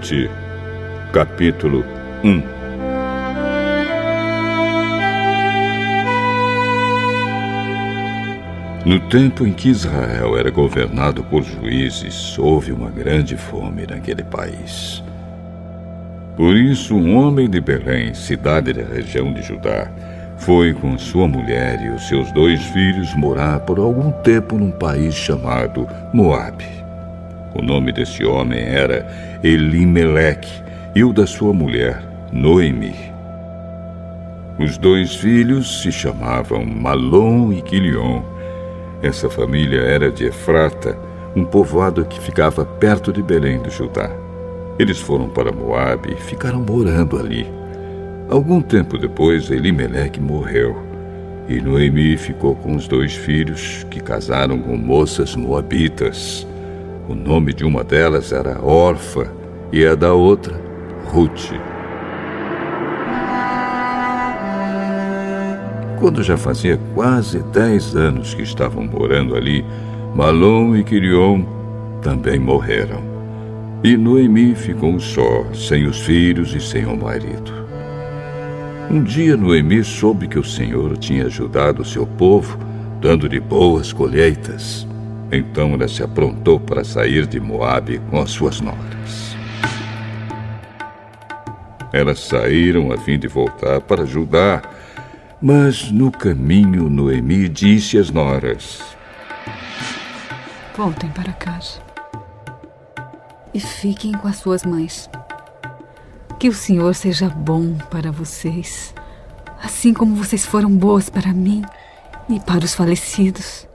Ruth, capítulo 1. No tempo em que Israel era governado por juízes, houve uma grande fome naquele país. Por isso, um homem de Belém, cidade da região de Judá, foi com sua mulher e os seus 2 filhos morar por algum tempo num país chamado Moabe. O nome desse homem era Elimeleque e o da sua mulher, Noemi. Os 2 filhos se chamavam Malom e Quilion. Essa família era de Efrata, um povoado que ficava perto de Belém do Judá. Eles foram para Moabe e ficaram morando ali. Algum tempo depois, Elimeleque morreu, e Noemi ficou com os 2 filhos, que casaram com moças moabitas. O nome de uma delas era Orfa, e a da outra, Ruth. Quando já fazia quase 10 anos que estavam morando ali, Malom e Quilion também morreram. E Noemi ficou só, sem os filhos e sem o marido. Um dia Noemi soube que o Senhor tinha ajudado o seu povo, dando-lhe boas colheitas. Então ela se aprontou para sair de Moabe com as suas noras. Elas saíram a fim de voltar para Judá, mas no caminho Noemi disse às noras: Voltem para casa e fiquem com as suas mães. Que o Senhor seja bom para vocês, assim como vocês foram boas para mim e para os falecidos.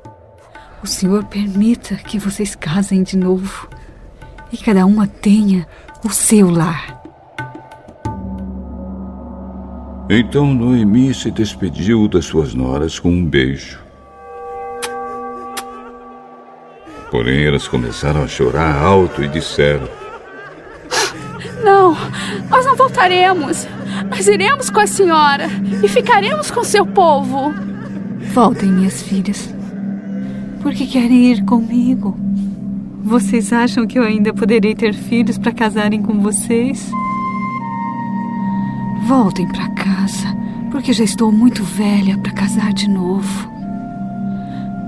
O Senhor permita que vocês casem de novo e cada uma tenha o seu lar. Então Noemi se despediu das suas noras com um beijo. Porém, elas começaram a chorar alto e disseram: Não, nós não voltaremos. Nós iremos com a senhora e ficaremos com seu povo. Voltem, minhas filhas. Por que querem ir comigo? Vocês acham que eu ainda poderei ter filhos para casarem com vocês? Voltem para casa, porque já estou muito velha para casar de novo.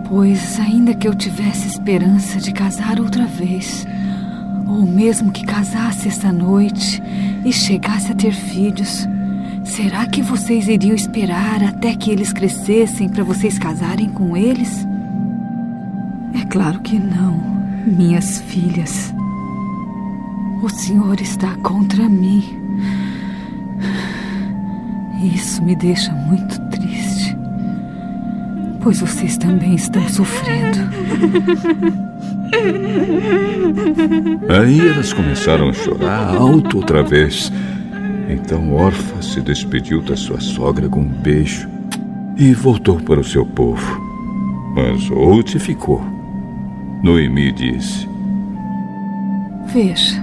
Pois, ainda que eu tivesse esperança de casar outra vez, ou mesmo que casasse esta noite e chegasse a ter filhos, será que vocês iriam esperar até que eles crescessem para vocês casarem com eles? É claro que não, minhas filhas. O Senhor está contra mim. Isso me deixa muito triste, pois vocês também estão sofrendo. Aí elas começaram a chorar alto outra vez. Então Orfa se despediu da sua sogra com um beijo e voltou para o seu povo. Mas Ruth ficou. Noemi disse: Veja,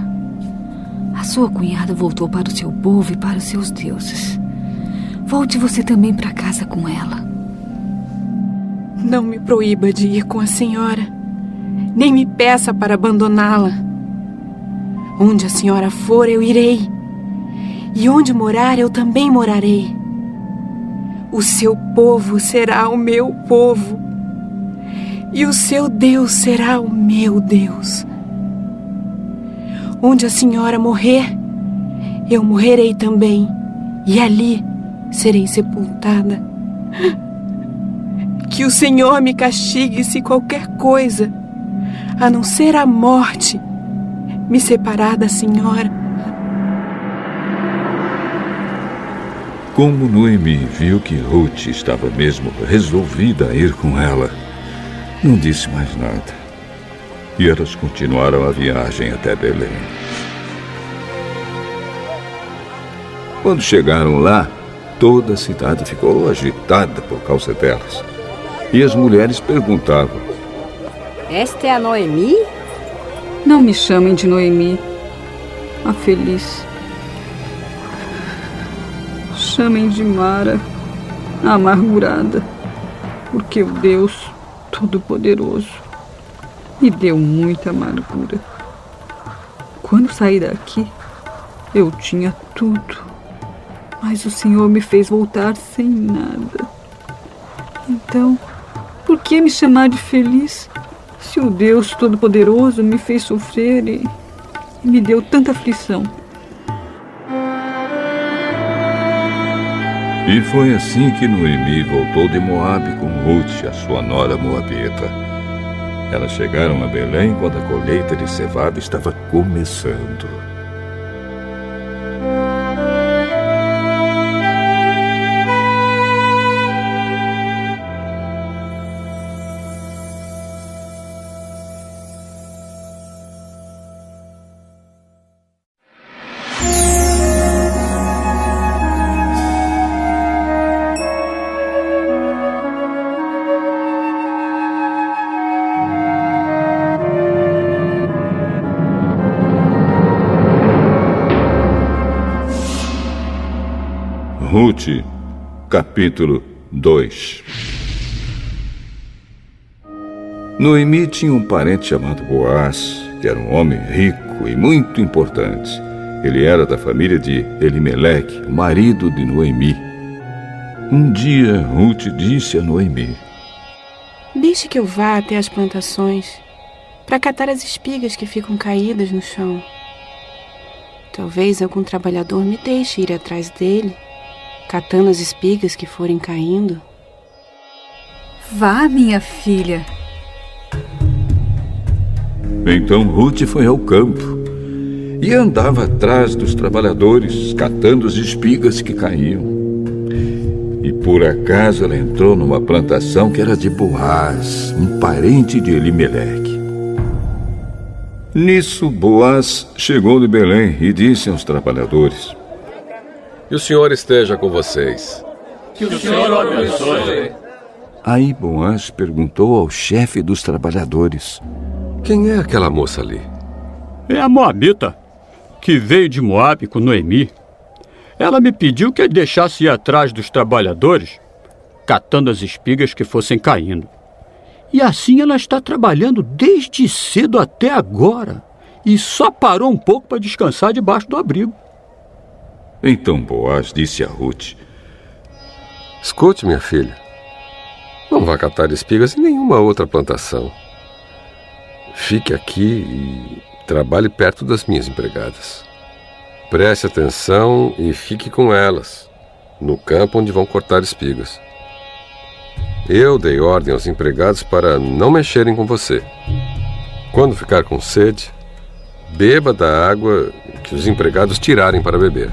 a sua cunhada voltou para o seu povo e para os seus deuses. Volte você também para casa com ela. Não me proíba de ir com a senhora, nem me peça para abandoná-la. Onde a senhora for, eu irei. E onde morar, eu também morarei. O seu povo será o meu povo, e o seu Deus será o meu Deus. Onde a senhora morrer, eu morrerei também, e ali serei sepultada. Que o Senhor me castigue se qualquer coisa, a não ser a morte, me separar da senhora. Como Noemi viu que Ruth estava mesmo resolvida a ir com ela, não disse mais nada. E elas continuaram a viagem até Belém. Quando chegaram lá, toda a cidade ficou agitada por causa delas. E as mulheres perguntavam: Esta é a Noemi? Não me chamem de Noemi, a feliz. Chamem de Mara, a amargurada, porque o Deus Todo-Poderoso me deu muita amargura. Quando saí daqui, Eu tinha tudo, mas o Senhor me fez voltar sem nada. Então, por que me chamar de feliz se o Deus Todo-Poderoso me fez sofrer e me deu tanta aflição? E foi assim que Noemi voltou de Moabe com Ruth, a sua nora moabita. Elas chegaram a Belém quando a colheita de cevada estava começando. Ruth, capítulo 2. Noemi tinha um parente chamado Boaz, que era um homem rico e muito importante. Ele era da família de Elimeleque, o marido de Noemi. Um dia, Ruth disse a Noemi: Deixe que eu vá até as plantações para catar as espigas que ficam caídas no chão. Talvez algum trabalhador me deixe ir atrás dele, catando as espigas que forem caindo. Vá, minha filha. Então Ruth foi ao campo e andava atrás dos trabalhadores, catando as espigas que caíam. E por acaso ela entrou numa plantação que era de Boaz, um parente de Elimeleque. Nisso, Boaz chegou de Belém e disse aos trabalhadores: Que o Senhor esteja com vocês. Que o Senhor o abençoe. Aí Boaz perguntou ao chefe dos trabalhadores: Quem é aquela moça ali? É a moabita, que veio de Moabe com Noemi. Ela me pediu que eu deixasse ir atrás dos trabalhadores, catando as espigas que fossem caindo. E assim ela está trabalhando desde cedo até agora, e só parou um pouco para descansar debaixo do abrigo. Então Boaz disse a Ruth: Escute, minha filha. Não vá catar espigas em nenhuma outra plantação. Fique aqui e trabalhe perto das minhas empregadas. Preste atenção e fique com elas, no campo onde vão cortar espigas. Eu dei ordem aos empregados para não mexerem com você. Quando ficar com sede, beba da água que os empregados tirarem para beber.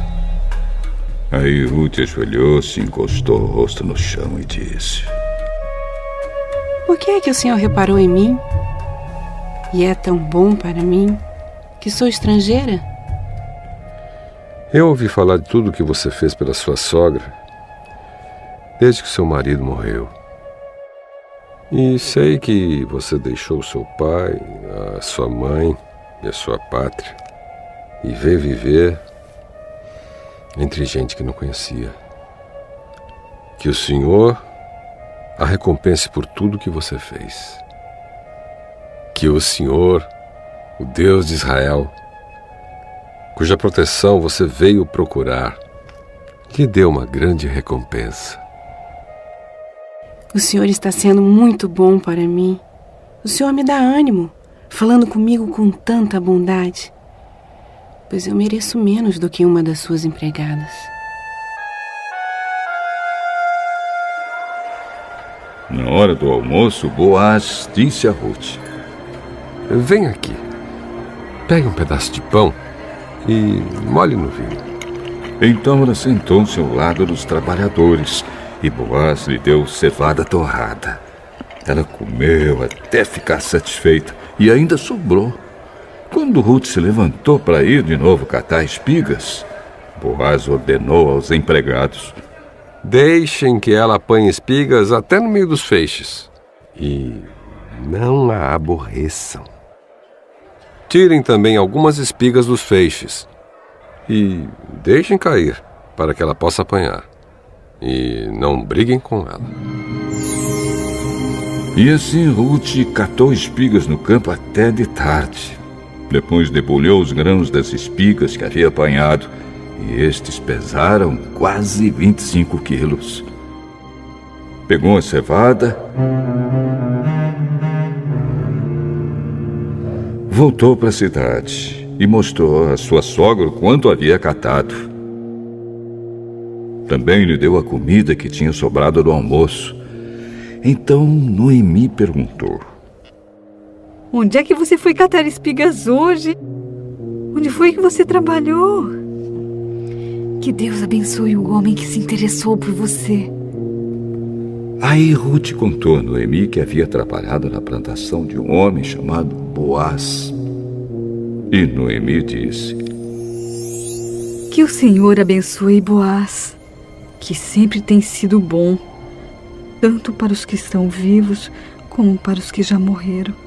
Aí Ruth ajoelhou-se, encostou o rosto no chão e disse: Por que é que o Senhor reparou em mim? E é tão bom para mim, que sou estrangeira? Eu ouvi falar de tudo o que você fez pela sua sogra, desde que seu marido morreu. E sei que você deixou seu pai, a sua mãe e a sua pátria, e veio viver entre gente que não conhecia. Que o Senhor a recompense por tudo que você fez. Que o Senhor, o Deus de Israel, cuja proteção você veio procurar, lhe dê uma grande recompensa. O Senhor está sendo muito bom para mim. O Senhor me dá ânimo, falando comigo com tanta bondade, pois eu mereço menos do que uma das suas empregadas. Na hora do almoço, Boaz disse a Ruth: Vem aqui, pegue um pedaço de pão e molhe no vinho. Então ela sentou-se ao lado dos trabalhadores e Boaz lhe deu cevada torrada. Ela comeu até ficar satisfeita e ainda sobrou. Quando Ruth se levantou para ir de novo catar espigas, Boaz ordenou aos empregados: Deixem que ela apanhe espigas até no meio dos feixes e não a aborreçam. Tirem também algumas espigas dos feixes e deixem cair para que ela possa apanhar. E não briguem com ela. E assim Ruth catou espigas no campo até de tarde. Depois debulhou os grãos das espigas que havia apanhado, e estes pesaram quase 25 quilos. Pegou a cevada, voltou para a cidade e mostrou a sua sogra quanto havia catado. Também lhe deu a comida que tinha sobrado do almoço. Então Noemi perguntou: Onde é que você foi catar espigas hoje? Onde foi que você trabalhou? Que Deus abençoe o homem que se interessou por você. Aí Ruth contou a Noemi que havia trabalhado na plantação de um homem chamado Boaz. E Noemi disse: Que o Senhor abençoe Boaz, que sempre tem sido bom, tanto para os que estão vivos como para os que já morreram.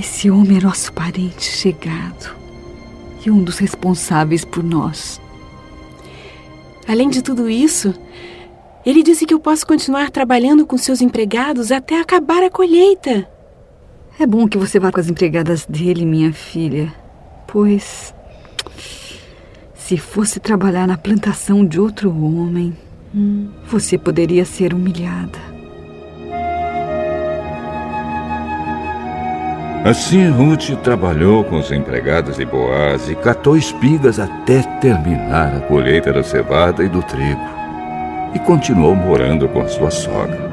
Esse homem é nosso parente chegado e um dos responsáveis por nós. Além de tudo isso, ele disse que eu posso continuar trabalhando com seus empregados até acabar a colheita. É bom que você vá com as empregadas dele, minha filha, pois se fosse trabalhar na plantação de outro homem, você poderia ser humilhada. Assim Ruth trabalhou com os empregados de Boaz e catou espigas até terminar a colheita da cevada e do trigo, e continuou morando com a sua sogra.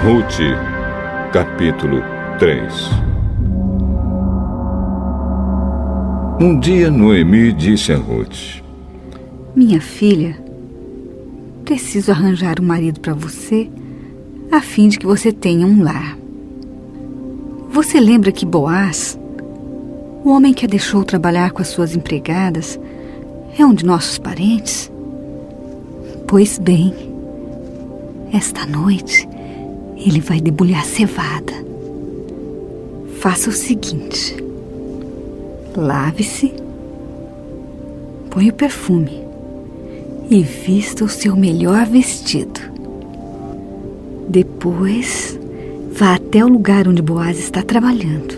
Ruth, capítulo 3. Um dia Noemi disse a Ruth: Minha filha, preciso arranjar um marido para você, a fim de que você tenha um lar. Você lembra que Boaz, o homem que a deixou trabalhar com as suas empregadas, é um de nossos parentes? Pois bem, esta noite ele vai debulhar cevada. Faça o seguinte: lave-se, põe o perfume e vista o seu melhor vestido. Depois, vá até o lugar onde Boaz está trabalhando.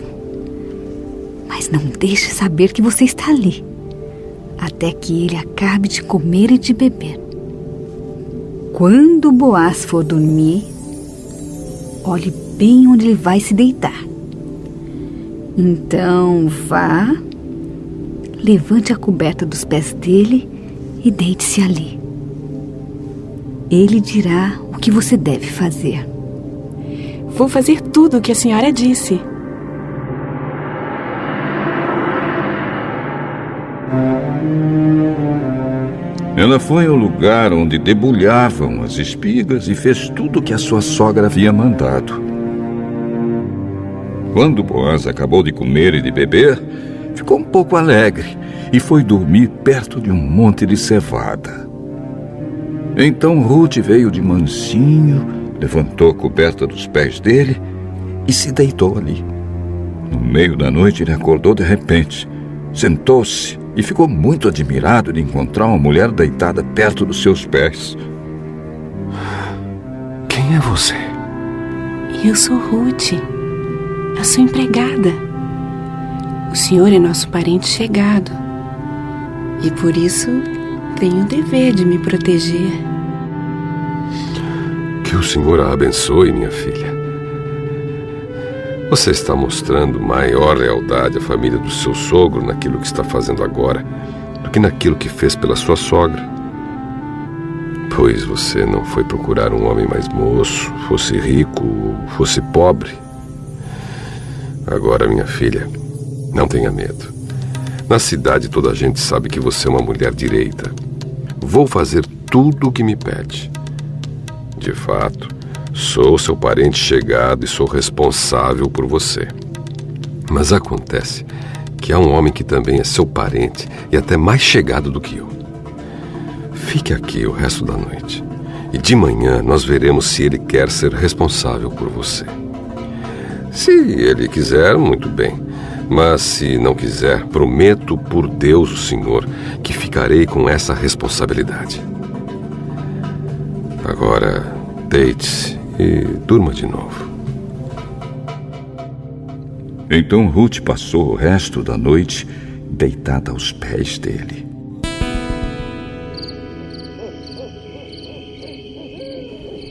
Mas não deixe saber que você está ali, até que ele acabe de comer e de beber. Quando Boaz for dormir, olhe bem onde ele vai se deitar. Então vá, levante a coberta dos pés dele e deite-se ali. Ele dirá o que você deve fazer. Vou fazer tudo o que a senhora disse. Ela foi ao lugar onde debulhavam as espigas e fez tudo o que a sua sogra havia mandado. Quando Boaz acabou de comer e de beber, ficou um pouco alegre e foi dormir perto de um monte de cevada. Então Ruth veio de mansinho, levantou a coberta dos pés dele e se deitou ali. No meio da noite ele acordou de repente, sentou-se e ficou muito admirado de encontrar uma mulher deitada perto dos seus pés. Quem é você? Eu sou Ruth, a sua empregada. O senhor é nosso parente chegado e por isso tenho o dever de me proteger. Que o Senhor a abençoe, minha filha. Você está mostrando maior lealdade à família do seu sogro naquilo que está fazendo agora do que naquilo que fez pela sua sogra. Pois você não foi procurar um homem mais moço, fosse rico ou fosse pobre. Agora, minha filha, não tenha medo. Na cidade toda a gente sabe que você é uma mulher direita. Vou fazer tudo o que me pede. De fato, sou seu parente chegado e sou responsável por você. Mas acontece que há um homem que também é seu parente e até mais chegado do que eu. Fique aqui o resto da noite. E de manhã nós veremos se ele quer ser responsável por você. Se ele quiser, muito bem. Mas se não quiser, prometo por Deus, o Senhor, que ficarei com essa responsabilidade. Agora, deite-se e durma de novo. Então Ruth passou o resto da noite deitada aos pés dele.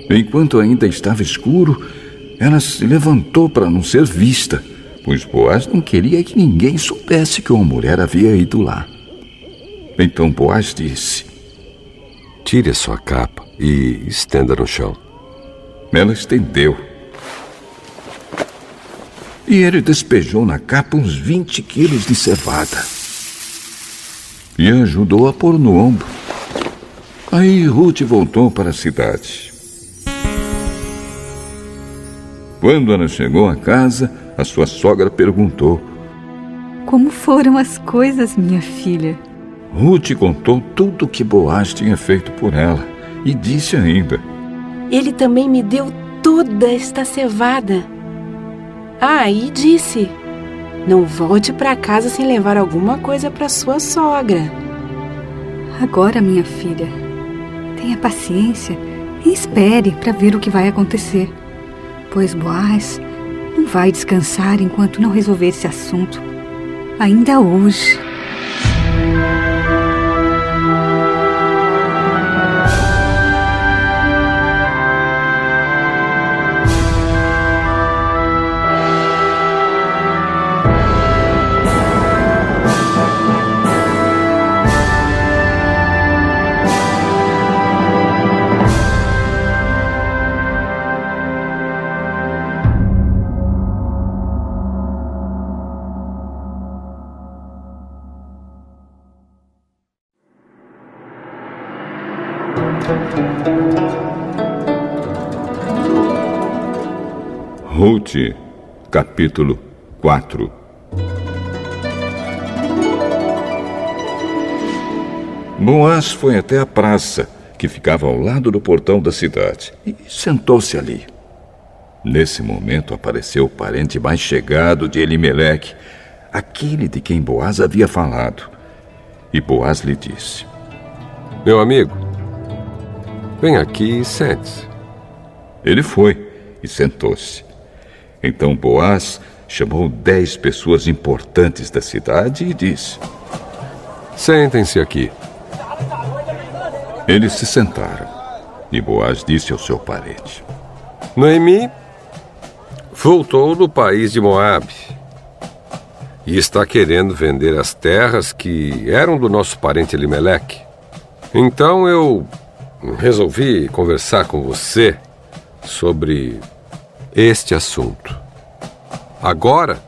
Enquanto ainda estava escuro, ela se levantou para não ser vista, pois Boaz não queria que ninguém soubesse que uma mulher havia ido lá. Então Boaz disse: Tire a sua capa e estenda no chão. Ela estendeu. E ele despejou na capa uns 20 quilos de cevada. E a ajudou a pôr no ombro. Aí Ruth voltou para a cidade. Quando ela chegou à casa, a sua sogra perguntou: Como foram as coisas, minha filha? Ruth contou tudo o que Boaz tinha feito por ela e disse ainda: Ele também me deu toda esta cevada. E disse: Não volte para casa sem levar alguma coisa para sua sogra. Agora, minha filha, tenha paciência e espere para ver o que vai acontecer. Pois Boaz não vai descansar enquanto não resolver esse assunto. Ainda hoje. Ruth, capítulo 4. Boaz foi até a praça, que ficava ao lado do portão da cidade, e sentou-se ali. Nesse momento apareceu o parente mais chegado de Elimeleque, aquele de quem Boaz havia falado. E Boaz lhe disse: Meu amigo, vem aqui e sente-se. Ele foi e sentou-se. Então Boaz chamou 10 pessoas importantes da cidade e disse: Sentem-se aqui. Eles se sentaram. E Boaz disse ao seu parente: Noemi voltou do país de Moabe e está querendo vender as terras que eram do nosso parente Elimeleque. Então eu resolvi conversar com você sobre este assunto. Agora,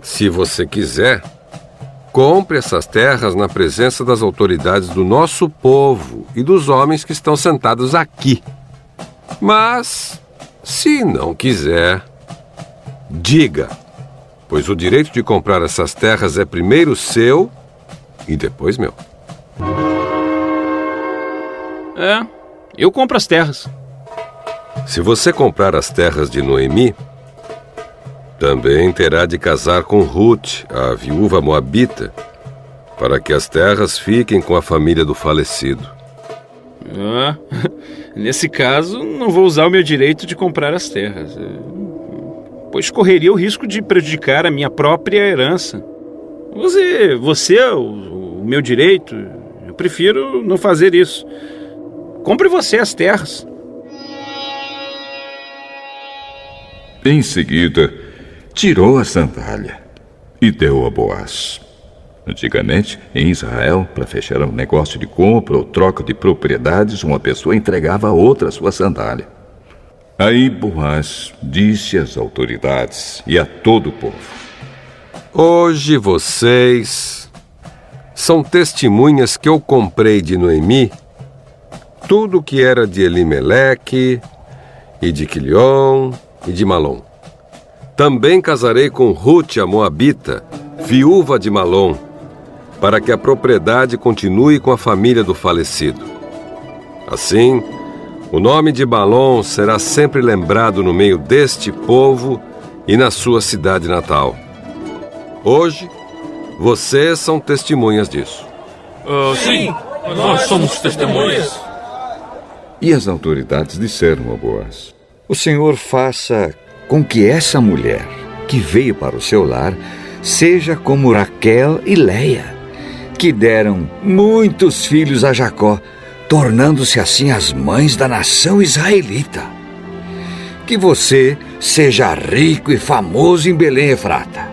se você quiser, compre essas terras na presença das autoridades do nosso povo e dos homens que estão sentados aqui. Mas, se não quiser, diga, pois o direito de comprar essas terras é primeiro seu e depois meu. Eu compro as terras. Se você comprar as terras de Noemi, também terá de casar com Ruth, a viúva moabita, para que as terras fiquem com a família do falecido. Nesse caso, não vou usar o meu direito de comprar as terras, pois correria o risco de prejudicar a minha própria herança. Você o meu direito, eu prefiro não fazer isso. Compre você as terras. Em seguida, tirou a sandália e deu a Boaz. Antigamente, em Israel, para fechar um negócio de compra ou troca de propriedades, uma pessoa entregava a outra a sua sandália. Aí Boaz disse às autoridades e a todo o povo: Hoje vocês são testemunhas que eu comprei de Noemi tudo o que era de Elimeleque e de Quilion e de Malom. Também casarei com Ruth, a moabita, viúva de Malom, para que a propriedade continue com a família do falecido. Assim, o nome de Malom será sempre lembrado no meio deste povo e na sua cidade natal. Hoje, vocês são testemunhas disso. Sim, nós somos testemunhas. E as autoridades disseram a Boaz: o Senhor faça com que essa mulher que veio para o seu lar seja como Raquel e Leia, que deram muitos filhos a Jacó, tornando-se assim as mães da nação israelita. Que você seja rico e famoso em Belém Efrata.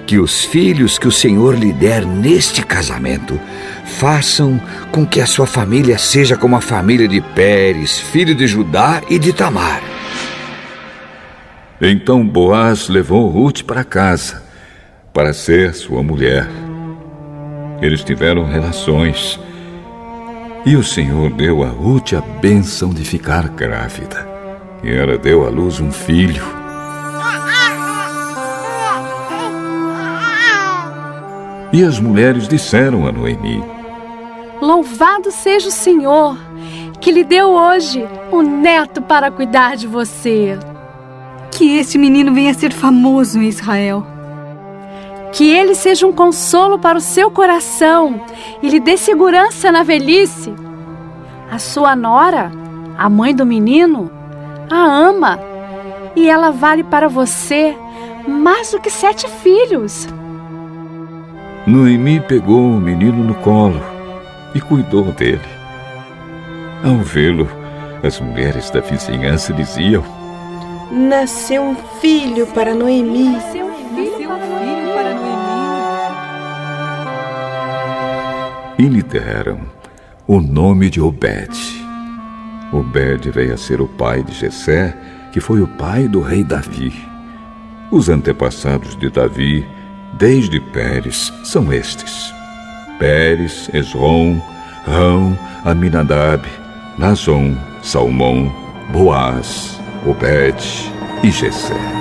Que os filhos que o Senhor lhe der neste casamento façam com que a sua família seja como a família de Pérez, filho de Judá e de Tamar. Então Boaz levou Rute para casa, para ser sua mulher. Eles tiveram relações, e o Senhor deu a Rute a bênção de ficar grávida. E ela deu à luz um filho. E as mulheres disseram a Noemi: louvado seja o Senhor, que lhe deu hoje um neto para cuidar de você. Que este menino venha a ser famoso em Israel. Que ele seja um consolo para o seu coração e lhe dê segurança na velhice. A sua nora, a mãe do menino, a ama, e ela vale para você mais do que 7 filhos. Noemi pegou o menino no colo e cuidou dele. Ao vê-lo, as mulheres da vizinhança diziam: nasceu um filho para Noemi. E lhe deram o nome de Obed. Obed veio a ser o pai de Jessé, que foi o pai do rei Davi. Os antepassados de Davi, desde Pérez, são estes: Pérez, Esrom, Rão, Aminadab, Nazon, Salmão, Boaz, Obed e Jessé.